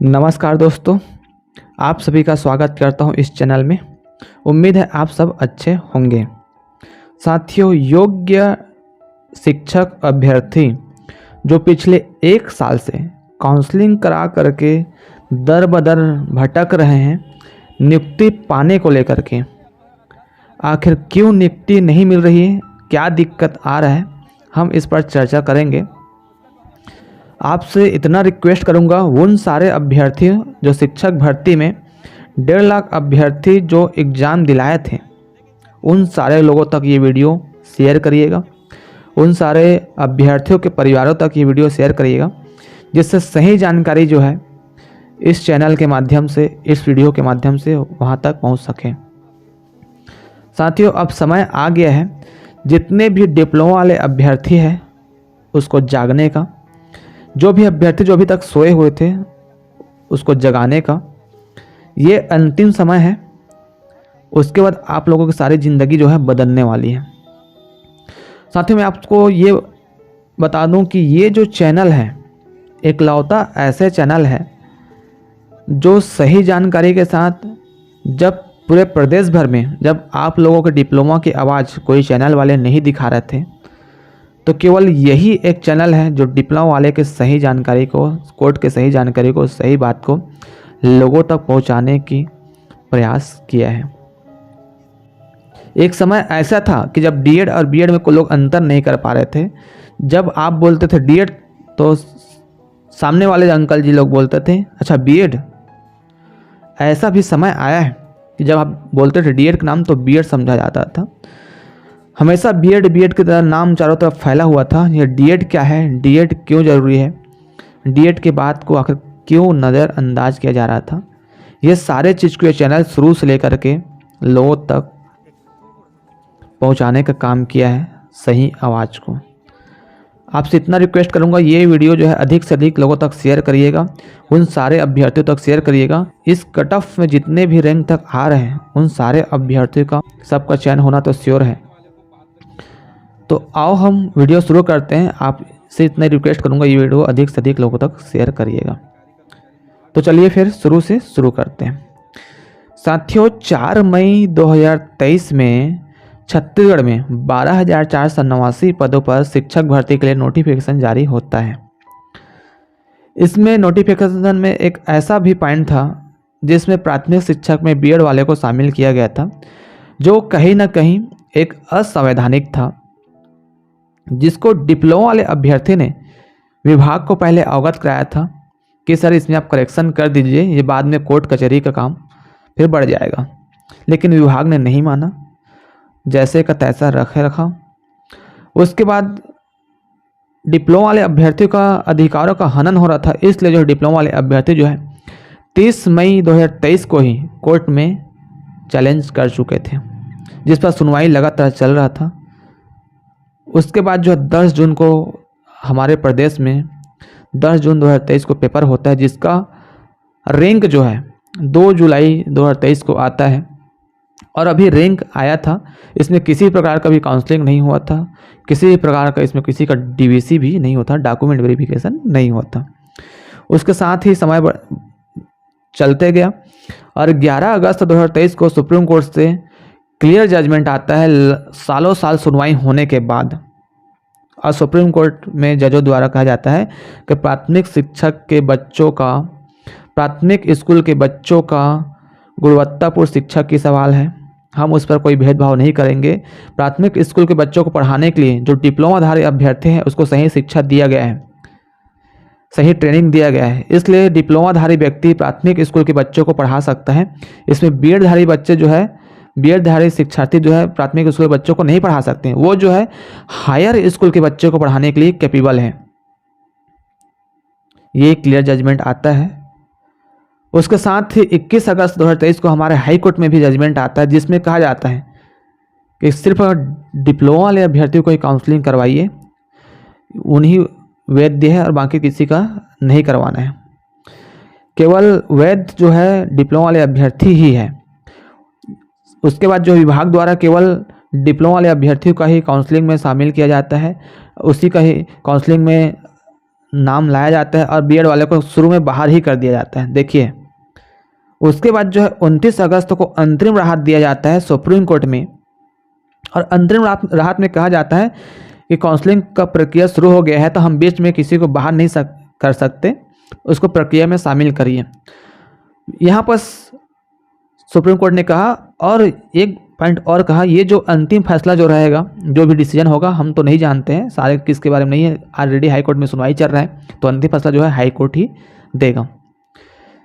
नमस्कार दोस्तों, आप सभी का स्वागत करता हूं इस चैनल में। उम्मीद है आप सब अच्छे होंगे। साथियों, योग्य शिक्षक अभ्यर्थी जो पिछले 1 साल से काउंसलिंग करा करके दर बदर भटक रहे हैं नियुक्ति पाने को लेकर के, आखिर क्यों नियुक्ति नहीं मिल रही है, क्या दिक्कत आ रहा है, हम इस पर चर्चा करेंगे। आपसे इतना रिक्वेस्ट करूंगा, उन सारे अभ्यर्थी जो शिक्षक भर्ती में 1.5 लाख अभ्यर्थी जो एग्ज़ाम दिलाए थे, उन सारे लोगों तक ये वीडियो शेयर करिएगा। उन सारे अभ्यर्थियों के परिवारों तक ये वीडियो शेयर करिएगा, जिससे सही जानकारी जो है इस चैनल के माध्यम से, इस वीडियो के माध्यम से वहाँ तक पहुँच सके। साथियों, अब समय आ गया है जितने भी डिप्लोमा वाले अभ्यर्थी हैं उसको जागने का, जो भी अभ्यर्थी जो अभी तक सोए हुए थे उसको जगाने का। ये अंतिम समय है, उसके बाद आप लोगों की सारी ज़िंदगी जो है बदलने वाली है। साथियों, मैं आपको ये बता दूं कि ये जो चैनल है एकलौता ऐसे चैनल है जो सही जानकारी के साथ, जब पूरे प्रदेश भर में जब आप लोगों के डिप्लोमा की आवाज़ कोई चैनल वाले नहीं दिखा रहे थे, तो केवल यही एक चैनल है जो डिप्लोमा वाले के सही जानकारी को, कोर्ट के सही जानकारी को, सही बात को लोगों तक पहुंचाने की प्रयास किया है। एक समय ऐसा था कि जब डीएड और बीएड में कोई लोग अंतर नहीं कर पा रहे थे। जब आप बोलते थे डीएड तो सामने वाले अंकल जी लोग बोलते थे अच्छा बीएड। ऐसा भी समय आया है कि जब आप बोलते थे डीएड का नाम तो बीएड समझा जाता था। हमेशा बीएड की तरह नाम चारों तरफ फैला हुआ था। ये डीएड क्या है, डीएड क्यों ज़रूरी है, डीएड के बात को आखिर क्यों नज़रअंदाज किया जा रहा था, ये सारे चीज़ को ये चैनल शुरू से लेकर के लोगों तक पहुंचाने का काम किया है, सही आवाज़ को। आपसे इतना रिक्वेस्ट करूंगा, ये वीडियो जो है अधिक से अधिक लोगों तक शेयर करिएगा, उन सारे अभ्यर्थियों तक शेयर करिएगा। इस कट ऑफ में जितने भी रैंक तक आ रहे हैं उन सारे अभ्यर्थियों का सबका चयन होना तो श्योर है। तो आओ हम वीडियो शुरू करते हैं। आपसे इतना रिक्वेस्ट करूंगा, ये वीडियो अधिक से अधिक लोगों तक शेयर करिएगा। तो चलिए फिर शुरू से शुरू करते हैं। साथियों, 4 मई 2023 में छत्तीसगढ़ में 12,489 पदों पर शिक्षक भर्ती के लिए नोटिफिकेशन जारी होता है। इसमें नोटिफिकेशन में एक ऐसा भी पॉइंट था जिसमें प्राथमिक शिक्षक में बीएड वाले को शामिल किया गया था, जो कहीं ना कहीं एक असंवैधानिक था, जिसको डिप्लोमा वाले अभ्यर्थी ने विभाग को पहले अवगत कराया था कि सर इसमें आप करेक्शन कर दीजिए, ये बाद में कोर्ट कचहरी का काम फिर बढ़ जाएगा। लेकिन विभाग ने नहीं माना, जैसे का तैसा रखा। उसके बाद डिप्लोमा वाले अभ्यर्थियों का अधिकारों का हनन हो रहा था, इसलिए जो डिप्लोमा वाले अभ्यर्थी जो है 30 मई 2023 को ही कोर्ट में चैलेंज कर चुके थे, जिस पर सुनवाई लगातार चल रहा था। उसके बाद जो 10 जून को हमारे प्रदेश में 10 जून 2023 को पेपर होता है, जिसका रैंक जो है 2 जुलाई 2023 को आता है। और अभी रैंक आया था, इसमें किसी प्रकार का भी काउंसलिंग नहीं हुआ था, किसी प्रकार का इसमें किसी का डीवीसी भी नहीं होता, डॉक्यूमेंट वेरिफिकेशन नहीं होता। उसके साथ ही समय चलते गया और 11 अगस्त 2023 को सुप्रीम कोर्ट से क्लियर जजमेंट आता है, सालों साल सुनवाई होने के बाद। और सुप्रीम कोर्ट में जजों द्वारा कहा जाता है कि प्राथमिक शिक्षक के बच्चों का, प्राथमिक स्कूल के बच्चों का गुणवत्तापूर्ण शिक्षा की सवाल है, हम उस पर कोई भेदभाव नहीं करेंगे। प्राथमिक स्कूल के बच्चों को पढ़ाने के लिए जो डिप्लोमाधारी अभ्यर्थी हैं उसको सही शिक्षा दिया गया है, सही ट्रेनिंग दिया गया है, इसलिए डिप्लोमाधारी व्यक्ति प्राथमिक स्कूल के बच्चों को पढ़ा सकता है। इसमें बीएडधारी बच्चे जो है, बीएडधारी शिक्षार्थी जो है प्राथमिक स्कूल के बच्चों को नहीं पढ़ा सकते हैं, वो जो है हायर स्कूल के बच्चों को पढ़ाने के लिए कैपेबल है। ये क्लियर जजमेंट आता है। उसके साथ ही 21 अगस्त 2023 को हमारे हाई कोर्ट में भी जजमेंट आता है, जिसमें कहा जाता है कि सिर्फ डिप्लोमा वाले अभ्यर्थियों को ही काउंसलिंग करवाइए, उन्हीं वैध है और बाकी किसी का नहीं करवाना है। केवल वैध जो है डिप्लोमा वाले अभ्यर्थी ही है। उसके बाद जो विभाग द्वारा केवल डिप्लोमा वाले अभ्यर्थियों का ही काउंसलिंग में शामिल किया जाता है, उसी का ही काउंसलिंग में नाम लाया जाता है और बीएड वाले को शुरू में बाहर ही कर दिया जाता है। देखिए, उसके बाद जो है 29 अगस्त को अंतरिम राहत दिया जाता है सुप्रीम कोर्ट में, और अंतरिम राहत में कहा जाता है कि काउंसलिंग का प्रक्रिया शुरू हो गया है, तो हम बीच में किसी को बाहर नहीं कर सकते, उसको प्रक्रिया में शामिल करिए। यहाँ पर सुप्रीम कोर्ट ने कहा, और एक पॉइंट और कहा, ये जो अंतिम फैसला जो रहेगा, जो भी डिसीजन होगा, हम तो नहीं जानते हैं सारे किसके बारे में नहीं है, ऑलरेडी हाई कोर्ट में सुनवाई चल रहा है, तो अंतिम फैसला जो है हाई कोर्ट ही देगा।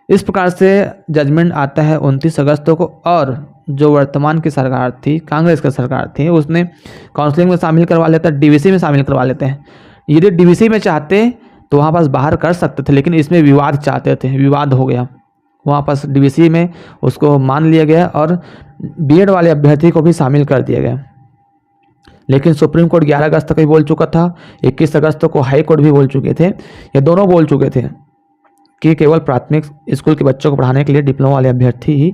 इस प्रकार से जजमेंट आता है 29 अगस्त को। और जो वर्तमान की सरकार थी, कांग्रेस की सरकार थी, उसने काउंसलिंग में शामिल करवा लेता, डीवीसी में शामिल करवा लेते हैं। यदि डीवीसी में चाहते तो वहाँ पास बाहर कर सकते थे, लेकिन इसमें विवाद चाहते थे, विवाद हो गया, वहाँ पास डीवीसी में उसको मान लिया गया और बीएड वाले अभ्यर्थी को भी शामिल कर दिया गया। लेकिन सुप्रीम कोर्ट 11 अगस्त तक ही बोल चुका था, 21 अगस्त को हाई कोर्ट भी बोल चुके थे, ये दोनों बोल चुके थे कि केवल प्राथमिक स्कूल के बच्चों को पढ़ाने के लिए डिप्लोमा वाले अभ्यर्थी ही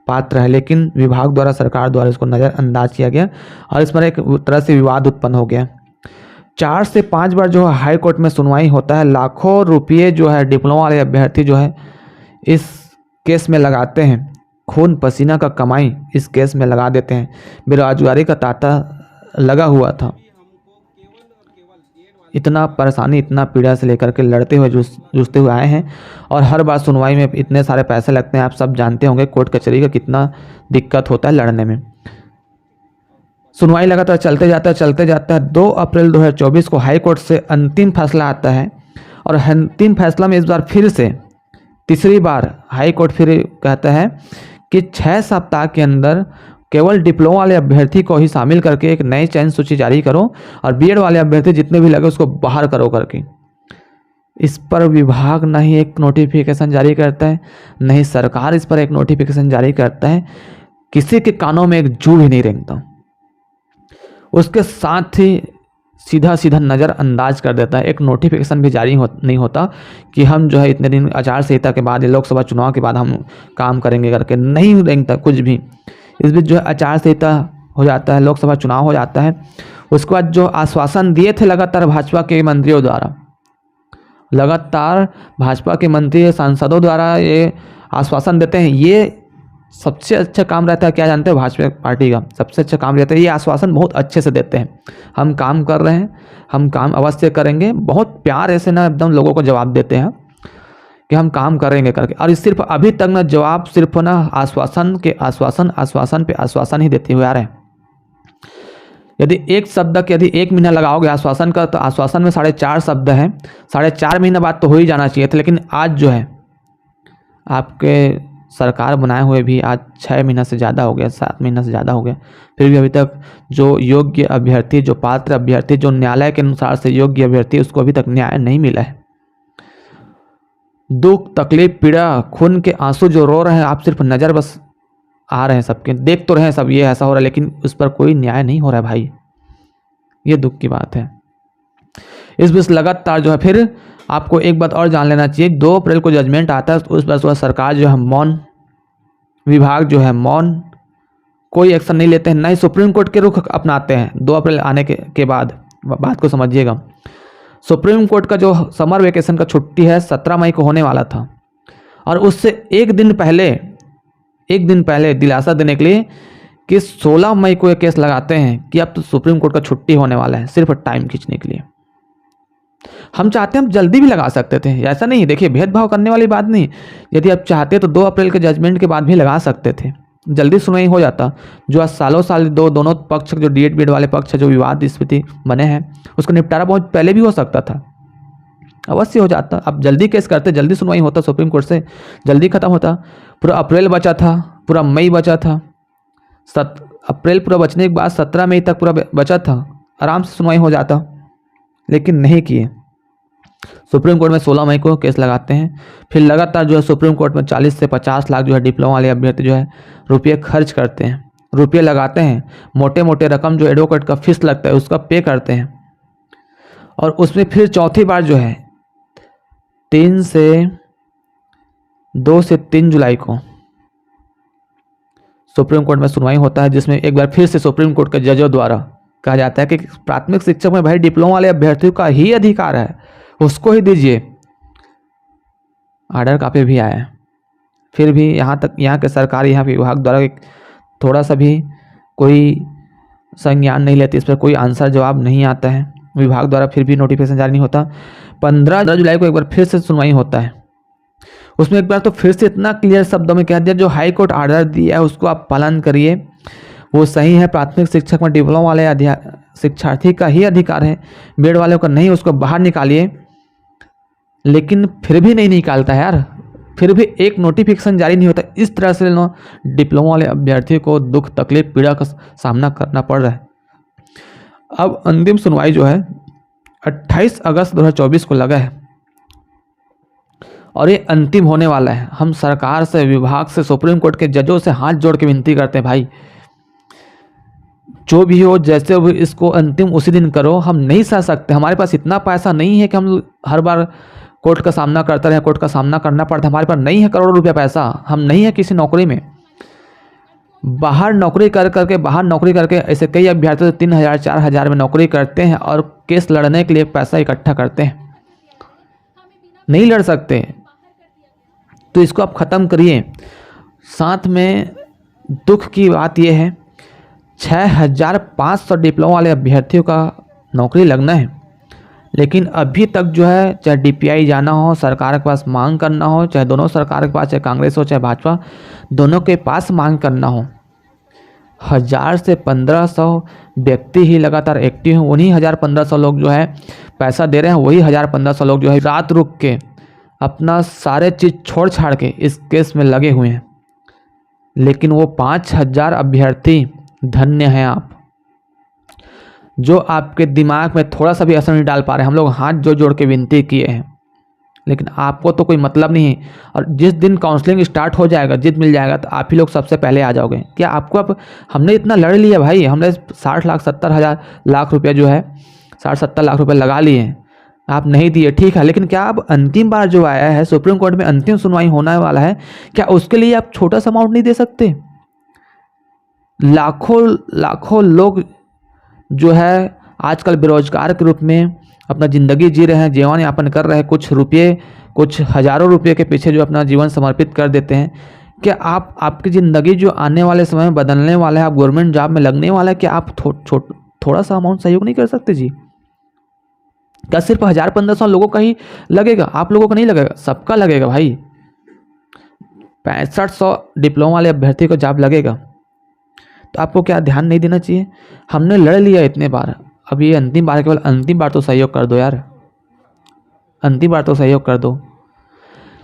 पात्र है। लेकिन विभाग द्वारा, सरकार द्वारा इसको नज़रअंदाज किया गया और इस पर एक तरह से विवाद उत्पन्न हो गया। 4 से 5 बार जो है हाई कोर्ट में सुनवाई होता है। लाखों रुपये जो है डिप्लोमा वाले अभ्यर्थी जो है इस केस में लगाते हैं, खून पसीना का कमाई इस केस में लगा देते हैं। बेरोजगारी का तांता लगा हुआ था, इतना परेशानी, इतना पीड़ा से लेकर के लड़ते हुए जूझते हुए आए हैं, और हर बार सुनवाई में इतने सारे पैसे लगते हैं। आप सब जानते होंगे कोर्ट कचहरी का कितना दिक्कत होता है लड़ने में। सुनवाई लगातार चलते जाता है। 2 अप्रैल 2024 को हाई कोर्ट से अंतिम फैसला आता है, और अंतिम फैसला में इस बार फिर से तीसरी बार हाई कोर्ट फिर कहता है कि 6 सप्ताह के अंदर केवल डिप्लोमा वाले अभ्यर्थी को ही शामिल करके एक नई चयन सूची जारी करो, और बीएड वाले अभ्यर्थी जितने भी लगे उसको बाहर करो करके। इस पर विभाग न ही एक नोटिफिकेशन जारी करता है, न ही सरकार इस पर एक नोटिफिकेशन जारी करता है, किसी के कानों में एक जू भी नहीं रेंगता। उसके साथ ही सीधा नज़रअंदाज कर देता है, एक नोटिफिकेशन भी जारी नहीं होता कि हम जो है इतने दिन आचार संहिता के बाद, लोकसभा चुनाव के बाद हम काम करेंगे करके, नहीं रेंगता कुछ भी। इस बीच जो है आचार संहिता हो जाता है, लोकसभा चुनाव हो जाता है। उसके बाद जो आश्वासन दिए थे लगातार भाजपा के मंत्रियों द्वारा, लगातार भाजपा के मंत्री सांसदों द्वारा ये आश्वासन देते हैं, ये सबसे अच्छा काम रहता है। क्या जानते हैं, भाजपा पार्टी का सबसे अच्छा काम रहता है, ये आश्वासन बहुत अच्छे से देते हैं, हम काम कर रहे हैं, हम काम अवश्य करेंगे, बहुत प्यार ऐसे ना एकदम लोगों को जवाब देते हैं कि हम काम करेंगे करके। और सिर्फ अभी तक ना जवाब सिर्फ ना आश्वासन पे आश्वासन ही देते हुए आ रहे हैं। यदि एक शब्द के यदि 1 महीना लगाओगे आश्वासन का, तो आश्वासन में 4.5 शब्द हैं, 4.5 महीने बाद तो हो ही जाना चाहिए था। लेकिन आज जो है आपके सरकार बनाए हुए भी आज 6 महीना से ज़्यादा हो गया, 7 महीना से ज़्यादा हो गया, फिर भी अभी तक जो योग्य अभ्यर्थी, जो पात्र अभ्यर्थी, जो न्यायालय के अनुसार से योग्य अभ्यर्थी, उसको अभी तक न्याय नहीं मिला है। दुख, तकलीफ, पीड़ा, खून के आंसू जो रो रहे हैं, आप सिर्फ नज़र बस आ रहे हैं सबके, देख तो रहे हैं सब ये ऐसा हो रहा है, लेकिन उस पर कोई न्याय नहीं हो रहा है भाई, ये दुख की बात है। इस बीच लगातार जो है फिर आपको एक बात और जान लेना चाहिए, 2 अप्रैल को जजमेंट आता है, उस पर सरकार जो है मौन, विभाग जो है मौन, कोई एक्शन नहीं लेते हैं, ना ही सुप्रीम कोर्ट के रुख अपनाते हैं। 2 अप्रैल आने के बाद बात को समझिएगा, सुप्रीम कोर्ट का जो समर वेकेशन का छुट्टी है 17 मई को होने वाला था, और उससे एक दिन पहले दिलासा देने के लिए कि 16 मई को ये केस लगाते हैं कि अब तो सुप्रीम कोर्ट का छुट्टी होने वाला है, सिर्फ टाइम खींचने के लिए। हम चाहते हैं हम जल्दी भी लगा सकते थे, ऐसा नहीं, देखिए भेदभाव करने वाली बात नहीं, यदि आप चाहते तो 2 अप्रैल के जजमेंट के बाद भी लगा सकते थे, जल्दी सुनवाई हो जाता। जो आज सालों साल दोनों पक्ष, जो डीएड बीएड वाले पक्ष जो विवाद स्थिति बने हैं, उसका निपटारा बहुत पहले भी हो सकता था, अवश्य हो जाता। अब जल्दी केस करते, जल्दी सुनवाई होता, सुप्रीम कोर्ट से जल्दी खत्म होता। पूरा अप्रैल बचा था, पूरा मई बचा था, अप्रैल पूरा बचने के बाद 17 मई तक पूरा बचा था, आराम से सुनवाई हो जाता, लेकिन नहीं किए। सुप्रीम कोर्ट में 16 मई को केस लगाते हैं। फिर लगातार जो है सुप्रीम कोर्ट में 40 से 50 लाख जो है डिप्लोमा वाले अभ्यर्थी जो है रुपये खर्च करते हैं, रुपये लगाते हैं, मोटे मोटे रकम जो एडवोकेट का फीस लगता है उसका पे करते हैं। और उसमें फिर चौथी बार जो है 2 से 3 जुलाई को सुप्रीम कोर्ट में सुनवाई होता है, जिसमें एक बार फिर से सुप्रीम कोर्ट के जजों द्वारा कहा जाता है कि प्राथमिक शिक्षक में भाई डिप्लोमा वाले अभ्यर्थियों का ही अधिकार है, उसको ही दीजिए। ऑर्डर काफ़ी भी आया है, फिर भी यहाँ के सरकारी यहाँ विभाग द्वारा थोड़ा सा भी कोई संज्ञान नहीं लेते, इस पर कोई आंसर जवाब नहीं आता है विभाग द्वारा, फिर भी नोटिफिकेशन जारी नहीं होता। 15 जुलाई को एक बार फिर से सुनवाई होता है, उसमें एक बार तो फिर से इतना क्लियर शब्दों में कह दिया जो हाई कोर्ट ऑर्डर दिया है उसको आप पालन करिए, वो सही है। प्राथमिक शिक्षक में डिप्लोमा वाले शिक्षार्थी का ही अधिकार है, बेड वालों का नहीं, उसको बाहर निकालिए। लेकिन फिर भी नहीं निकालता है यार, फिर भी एक नोटिफिकेशन जारी नहीं होता। इस तरह से डिप्लोमा वाले अभ्यर्थियों को दुख तकलीफ पीड़ा का सामना करना पड़ रहा है। अब अंतिम सुनवाई जो है 28 अगस्त 2024 को लगा है और ये अंतिम होने वाला है। हम सरकार से, विभाग से, सुप्रीम कोर्ट के जजों से हाथ जोड़ के विनती करते हैं, भाई जो भी हो जैसे भी इसको अंतिम उसी दिन करो। हम नहीं सह सकते, हमारे पास इतना पैसा नहीं है कि हम हर बार कोर्ट का सामना करते रहे, कोर्ट का सामना करना पड़ता है। हमारे पास नहीं है करोड़ों रुपया पैसा, हम नहीं है किसी नौकरी में। बाहर नौकरी करके ऐसे कई अभ्यर्थी 3,000 4,000 में नौकरी करते हैं और केस लड़ने के लिए पैसा इकट्ठा करते हैं, नहीं लड़ सकते। तो इसको आप ख़त्म करिए। साथ में दुख की बात यह है 6,500 डिप्लोमा वाले अभ्यर्थियों का नौकरी लगना है, लेकिन अभी तक जो है चाहे DPI जाना हो, सरकार के पास मांग करना हो, चाहे दोनों सरकार के पास, चाहे कांग्रेस हो चाहे भाजपा, दोनों के पास मांग करना हो, 1,000 से 1,500 व्यक्ति ही लगातार एक्टिव हैं। उन्हीं 1,000-1,500 लोग जो है पैसा दे रहे हैं, वही 1,000-1,500 लोग जो है रात रुक के अपना सारे चीज़ छोड़ छाड़ के इस केस में लगे हुए हैं। लेकिन वो 5,000 अभ्यर्थी धन्य हैं आप, जो आपके दिमाग में थोड़ा सा भी असर नहीं डाल पा रहे। हम लोग हाथ जोड़ के विनती किए हैं, लेकिन आपको तो कोई मतलब नहीं है। और जिस दिन काउंसलिंग स्टार्ट हो जाएगा, जीत मिल जाएगा, तो आप ही लोग सबसे पहले आ जाओगे। क्या आपको अब हमने इतना लड़ लिया भाई, हमने 60 लाख 70 लाख रुपया जो है 60-70 लाख रुपये लगा लिए, आप नहीं दिए, ठीक है। लेकिन क्या अब अंतिम बार जो आया है सुप्रीम कोर्ट में अंतिम सुनवाई होने वाला है, क्या उसके लिए आप छोटा सा अमाउंट नहीं दे सकते? लाखों लोग जो है आजकल बेरोजगार के रूप में अपना ज़िंदगी जी रहे हैं, जीवन यापन कर रहे हैं, कुछ हज़ारों रुपये के पीछे जो अपना जीवन समर्पित कर देते हैं। क्या आपकी ज़िंदगी जो आने वाले समय में बदलने वाला है, आप गवर्नमेंट जॉब में लगने वाला है, क्या आप थोड़ा सा अमाउंट सहयोग नहीं कर सकते जी? क्या सिर्फ 1,000-1,500 लोगों का ही लगेगा? आप लोगों का नहीं लगेगा, सबका लगेगा भाई। 6500 डिप्लोमा वाले अभ्यर्थी को जॉब लगेगा, तो आपको क्या ध्यान नहीं देना चाहिए? हमने लड़ लिया इतने बार, अब ये अंतिम बार, केवल अंतिम बार तो सहयोग कर दो यार, अंतिम बार तो सहयोग कर दो।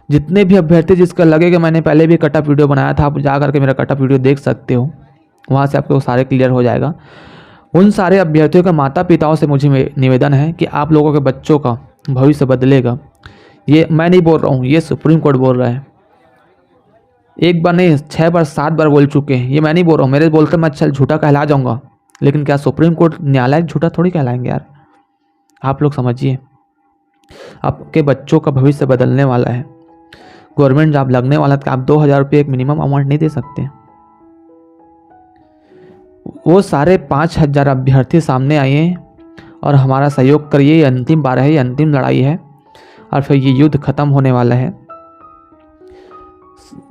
जितने भी अभ्यर्थी जिसका लगेगा, मैंने पहले भी कटअप वीडियो बनाया था, आप जा करके मेरा कटअप वीडियो देख सकते हो, वहाँ से आपको सारे क्लियर हो जाएगा। उन सारे अभ्यर्थियों के माता पिताओं से मुझे निवेदन है कि आप लोगों के बच्चों का भविष्य बदलेगा। ये मैं नहीं बोल रहा हूँ, ये सुप्रीम कोर्ट बोल रहा है। एक बार नहीं, 6 बार 7 बार बोल चुके हैं, ये मैं नहीं बोल रहा हूँ। मेरे बोलते मैं अच्छा झूठा कहला जाऊँगा, लेकिन क्या सुप्रीम कोर्ट न्यायालय झूठा थोड़ी कहलाएंगे यार। आप लोग समझिए, आपके बच्चों का भविष्य बदलने वाला है, गवर्नमेंट जॉब लगने वाला है, तो आप 2,000 रुपये एक मिनिमम अमाउंट नहीं दे सकते? वो सारे 5,000 अभ्यर्थी सामने आइए और हमारा सहयोग करिए। ये अंतिम बार है, ये अंतिम लड़ाई है, और फिर ये युद्ध खत्म होने वाला है।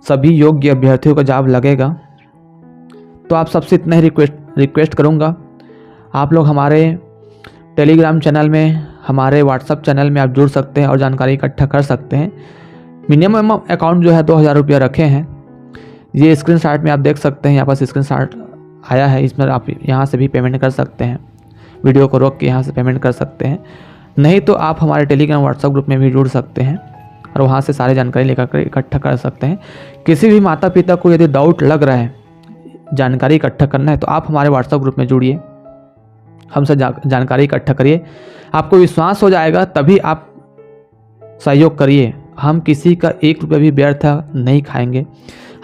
सभी योग्य अभ्यर्थियों का जॉब लगेगा। तो आप सबसे इतना ही रिक्वेस्ट करूंगा, आप लोग हमारे टेलीग्राम चैनल में, हमारे व्हाट्सएप चैनल में आप जुड़ सकते हैं और जानकारी इकट्ठा कर सकते हैं। मिनिमम अकाउंट जो है 2,000 रुपया रखे हैं। ये स्क्रीनशॉट में आप देख सकते हैं, यहाँ पर स्क्रीनशॉट आया है, इसमें आप यहाँ से भी पेमेंट कर सकते हैं, वीडियो को रोक के यहाँ से पेमेंट कर सकते हैं। नहीं तो आप हमारे टेलीग्राम व्हाट्सएप ग्रुप में भी जुड़ सकते हैं और वहाँ से सारी जानकारी लेकर इकट्ठा कर सकते हैं। किसी भी माता पिता को यदि डाउट लग रहा है, जानकारी इकट्ठा करना है, तो आप हमारे व्हाट्सएप ग्रुप में जुड़िए, हमसे जानकारी इकट्ठा करिए। आपको विश्वास हो जाएगा तभी आप सहयोग करिए। हम किसी का 1 रुपया भी व्यर्थ नहीं खाएंगे।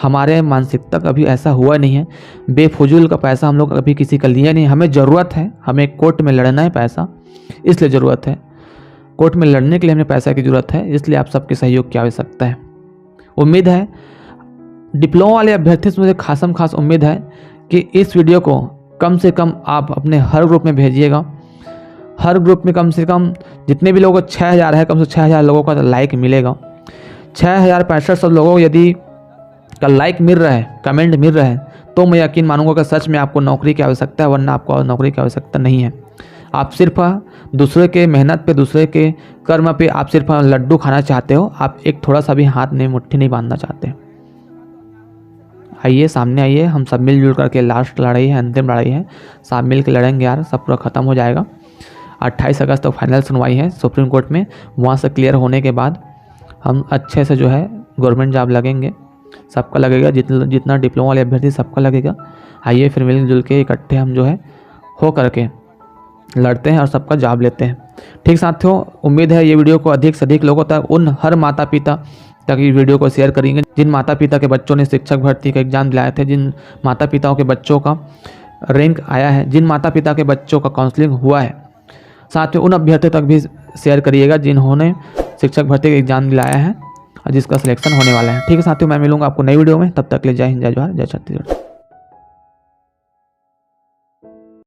हमारे मानसिकता कभी ऐसा हुआ नहीं है, बेफजूल का पैसा हम लोग कभी किसी का लिया नहीं। हमें ज़रूरत है, हमें कोर्ट में लड़ना है, पैसा इसलिए ज़रूरत है, कोर्ट में लड़ने के लिए हमें पैसा की ज़रूरत है, इसलिए आप सबके सहयोग की आवश्यकता है। उम्मीद है डिप्लोमा वाले अभ्यर्थी से मुझे खासम खास उम्मीद है कि इस वीडियो को कम से कम आप अपने हर ग्रुप में भेजिएगा। हर ग्रुप में कम से कम जितने भी लोगों को 6000 है, कम से 6000 लोगों का लाइक मिलेगा। 6065 लोगों को यदि का लाइक मिल रहा है, कमेंट मिल रहा है, तो मैं यकीन मानूंगा कि सच में आपको नौकरी की आवश्यकता है, वरना आपको नौकरी की आवश्यकता नहीं है। आप सिर्फ दूसरे के मेहनत पे, दूसरे के कर्म पे आप सिर्फ लड्डू खाना चाहते हो, आप एक थोड़ा सा भी हाथ में मुट्ठी नहीं बांधना चाहते। आइए सामने आइए, हम सब मिलजुल करके लास्ट लड़ाई है, अंतिम लड़ाई है, सब मिल के लड़ेंगे यार, सब पूरा ख़त्म हो जाएगा। 28 अगस्त तक फाइनल सुनवाई है सुप्रीम कोर्ट में, वहाँ से क्लियर होने के बाद हम अच्छे से जो है गवर्नमेंट जॉब लगेंगे, सबका लगेगा, जितना डिप्लोमा वाले अभ्यर्थी सबका लगेगा। आइए फिर मिलजुल के इकट्ठे हम जो है हो करके लड़ते हैं और सबका जॉब लेते हैं। ठीक साथियों, उम्मीद है ये वीडियो को अधिक से अधिक लोगों तक, उन हर माता पिता तक ये वीडियो को शेयर करेंगे जिन माता पिता के बच्चों ने शिक्षक भर्ती का एग्जाम दिलाए थे, जिन माता पिताओं के बच्चों का रैंक आया है, जिन माता पिता के बच्चों का काउंसलिंग हुआ है। साथ में उन अभ्यर्थियों तक भी शेयर करिएगा जिन्होंने शिक्षक भर्ती का एग्जाम दिलाया है और जिसका सिलेक्शन होने वाला है। ठीक है साथियों, मैं मिलूंगा आपको नई वीडियो में, तब तक के लिए जय हिंद, जय जोहार, जय छत्तीसगढ़।